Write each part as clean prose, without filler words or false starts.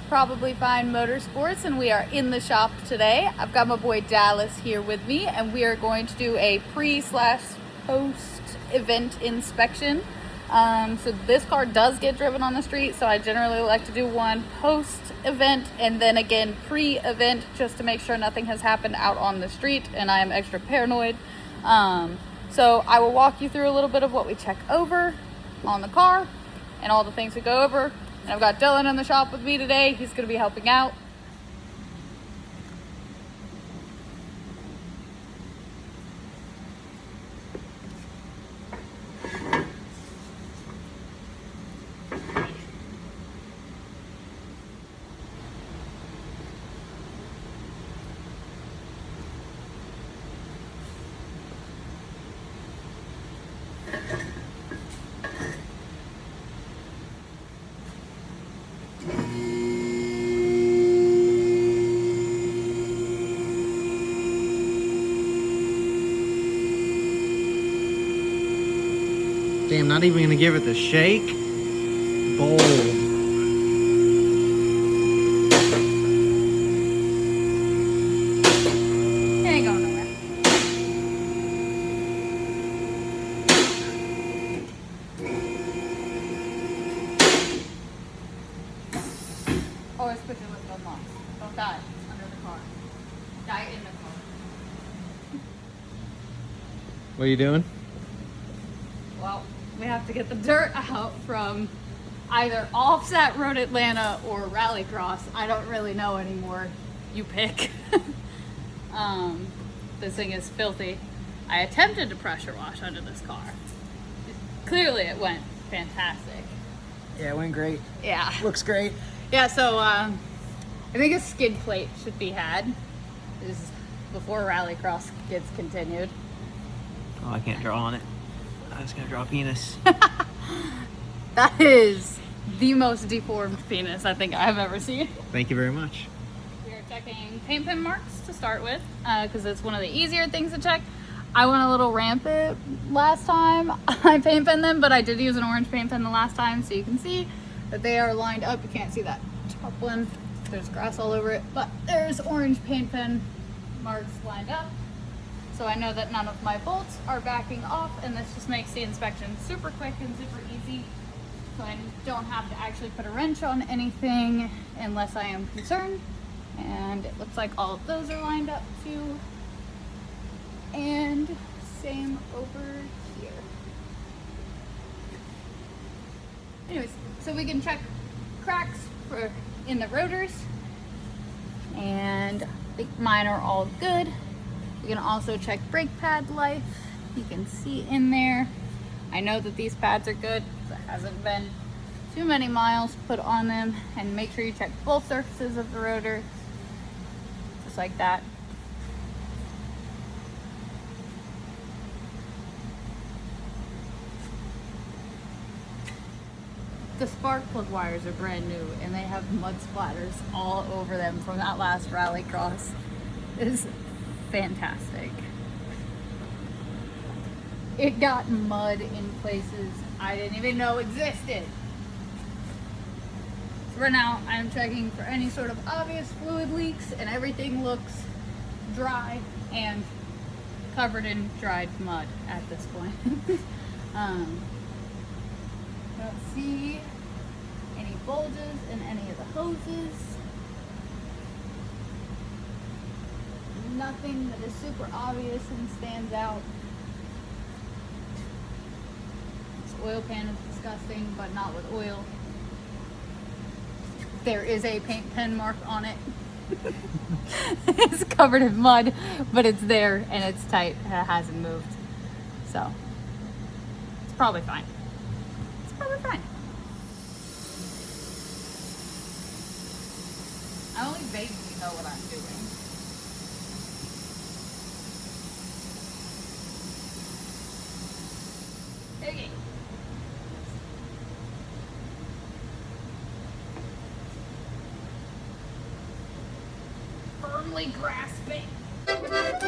probably find Motorsports, and we are in the shop today. I've got my boy Dallas here with me, and we are going to do a pre/post event inspection. So this car does get driven on the street, so I generally like to do one post event and then again pre-event, just to make sure nothing has happened out on the street and I am extra paranoid. So I will walk you through a little bit of what we check over on the car and all the things we go over. And I've got Dylan in the shop with me today. He's going to be helping out. Damn, not even gonna give it the shake. Bold. It ain't going nowhere. Always put your lift on lock. Don't die under the car. Die in the car. What are you doing? Well, we have to get the dirt out from either Offset Road Atlanta or Rallycross. I don't really know anymore. You pick. This thing is filthy. I attempted to pressure wash under this car. Clearly it went fantastic. Yeah, it went great. Yeah. Looks great. Yeah, so I think a skid plate should be had. This is before Rallycross gets continued. Oh, I can't draw on it. I was gonna draw a penis. That is the most deformed penis I think I've ever seen. Thank you very much. We are checking paint pen marks to start with, because it's one of the easier things to check. I went a little rampant last time. I paint pen them, but I did use an orange paint pen the last time, so you can see that they are lined up. You can't see that top one. There's grass all over it, but there's orange paint pen marks lined up. So I know that none of my bolts are backing off, and this just makes the inspection super quick and super easy. So I don't have to actually put a wrench on anything unless I am concerned. And it looks like all of those are lined up too. And same over here. Anyways, so we can check cracks in the rotors. And I think mine are all good. We can also check brake pad life. You can see in there. I know that these pads are good. There hasn't been too many miles put on them. And make sure you check both surfaces of the rotor, just like that. The spark plug wires are brand new, and they have mud splatters all over them from that last Rallycross. It is fantastic. It got mud in places I didn't even know existed. So right now I'm checking for any sort of obvious fluid leaks, and everything looks dry and covered in dried mud at this point. I don't see any bulges in any of the hoses. Nothing that is super obvious and stands out. This oil pan is disgusting, but not with oil. There is a paint pen mark on it. It's covered in mud, but it's there and it's tight and it hasn't moved. So it's probably fine. It's probably fine. I only vaguely know what I'm doing. Okay. Firmly grasp it.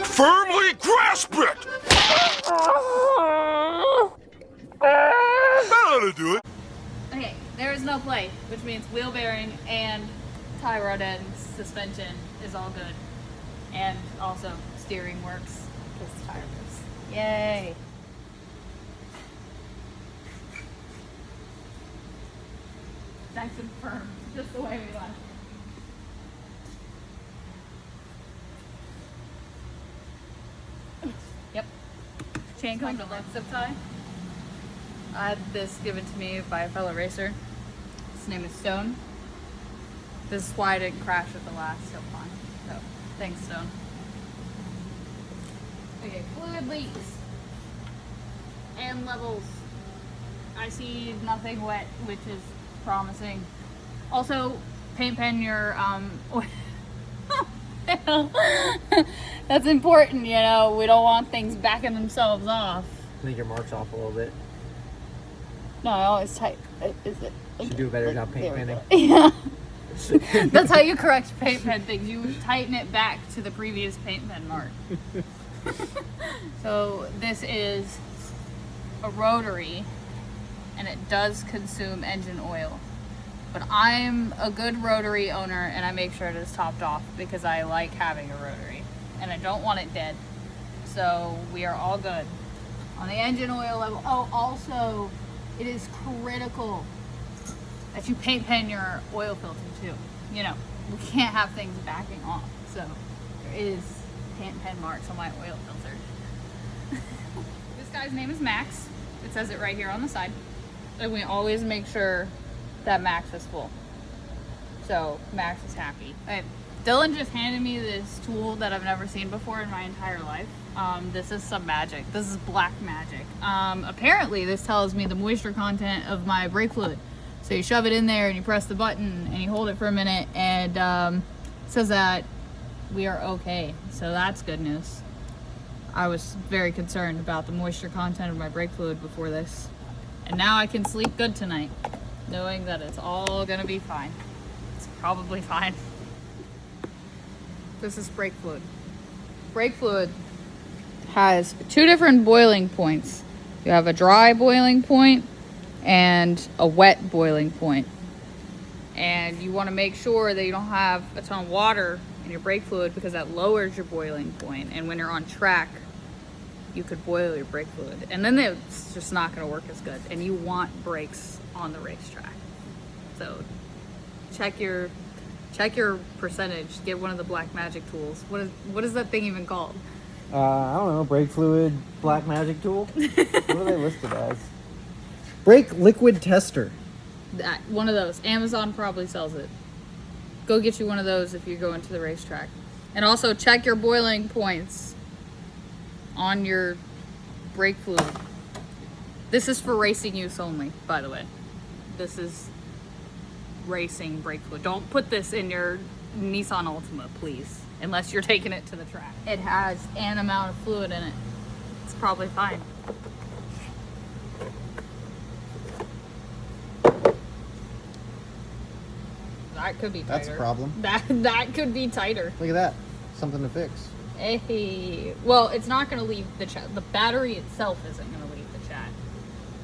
Firmly grasp it! That ought to do it. Okay, there is no play, which means wheel bearing and tie rod ends, suspension is all good. And also steering works because the tire moves. Yay! Nice and firm, just the way we want. Yep. Chain comes with a zip tie. I had this given to me by a fellow racer. His name is Stone. This is why I didn't crash at the last hill climb. So, thanks, Stone. Okay, fluid leaks and levels. I see nothing wet, which is promising. Also, paint pen your oil. That's important, you know. We don't want things backing themselves off. Make your marks off a little bit. No, I always tight. Is it? Should do a better job paint penning. Yeah. That's how you correct paint pen things. You tighten it back to the previous paint pen mark. So this is a rotary, and it does consume engine oil. But I'm a good rotary owner, and I make sure it is topped off because I like having a rotary, and I don't want it dead. So we are all good on the engine oil level. Oh, also, it is critical that you paint pen your oil filter too. You know, we can't have things backing off. So there is paint pen marks on my oil filter. This guy's name is Max. It says it right here on the side. And we always make sure that Max is full. So Max is happy. Okay, Dylan just handed me this tool that I've never seen before in my entire life. This is some magic. This is black magic. Apparently this tells me the moisture content of my brake fluid. So you shove it in there and you press the button and you hold it for a minute, and it says that we are okay. So that's good news. I was very concerned about the moisture content of my brake fluid before this. And now I can sleep good tonight, knowing that it's all gonna be fine. It's probably fine. This is brake fluid. Brake fluid has two different boiling points. You have a dry boiling point and a wet boiling point. And you want to make sure that you don't have a ton of water in your brake fluid because that lowers your boiling point. And when you're on track, you could boil your brake fluid. And then it's just not going to work as good. And you want brakes on the racetrack. So check your percentage. Get one of the black magic tools. What is that thing even called? I don't know. Brake fluid, black magic tool. What are they listed as? Brake liquid tester. That one of those. Amazon probably sells it. Go get you one of those if you're going to the racetrack. And also check your boiling points on your brake fluid. This is for racing use only, by the way. This is racing brake fluid. Don't put this in your Nissan Altima, please, unless you're taking it to the track. It has an amount of fluid in it. It's probably fine. That could be tighter. That's a problem. That could be tighter. Look at that. Something to fix. Hey. Well, it's not going to leave the chat. The battery itself isn't going to leave the chat.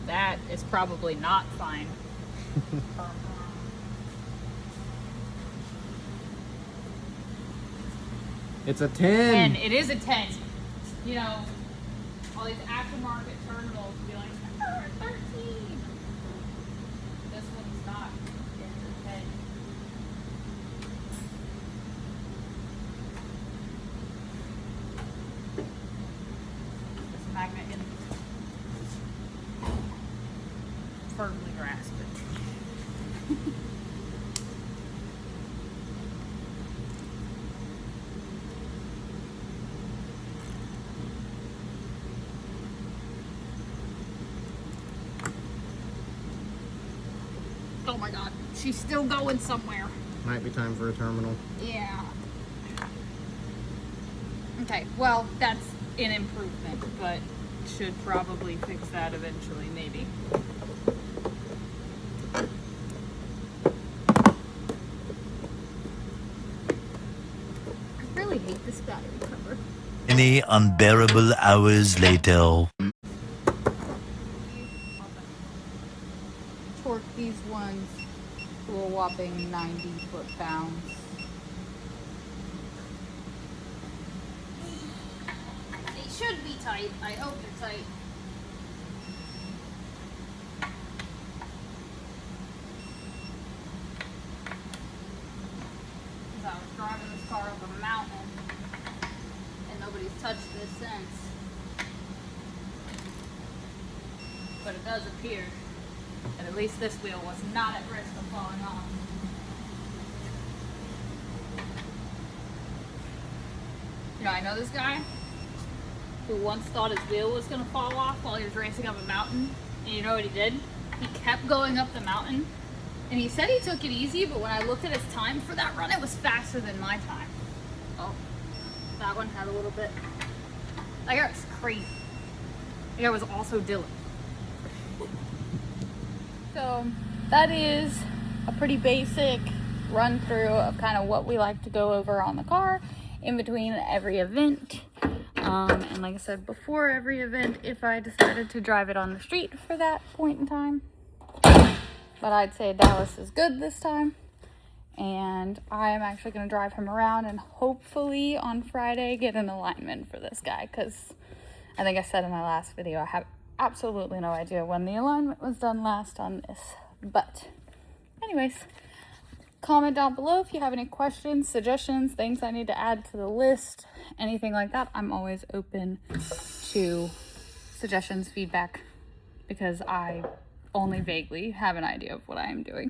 That is probably not fine. It's a 10. And it is a 10. You know, all these aftermarket terminals be like, oh, 13. This one's not. It's a 10. This magnet in. Firmly grasp it. Oh my god, she's still going somewhere. Might be time for a terminal. Yeah. Okay, well, that's an improvement, but should probably fix that eventually, maybe. I really hate this battery cover. Many unbearable hours later. Torque these ones to a whopping 90 foot-pounds. They should be tight. I hope they're tight. Because I was driving this car up a mountain and nobody's touched this since. But it does appear that at least this wheel was not at risk of falling off. You know, I know this guy who once thought his wheel was going to fall off while he was racing up a mountain. And you know what he did? He kept going up the mountain. And he said he took it easy, but when I looked at his time for that run, it was faster than my time. Oh, that one had a little bit. That guy was crazy. That guy was also Dylan. So that is a pretty basic run through of kind of what we like to go over on the car in between every event. And like I said, before every event, if I decided to drive it on the street for that point in time. But I'd say Dallas is good this time. And I am actually going to drive him around and hopefully on Friday get an alignment for this guy. Because I think I said in my last video, I have absolutely no idea when the alignment was done last on this. But anyways, comment down below if you have any questions, suggestions, things I need to add to the list, anything like that. I'm always open to suggestions, feedback, because I only vaguely have an idea of what I am doing.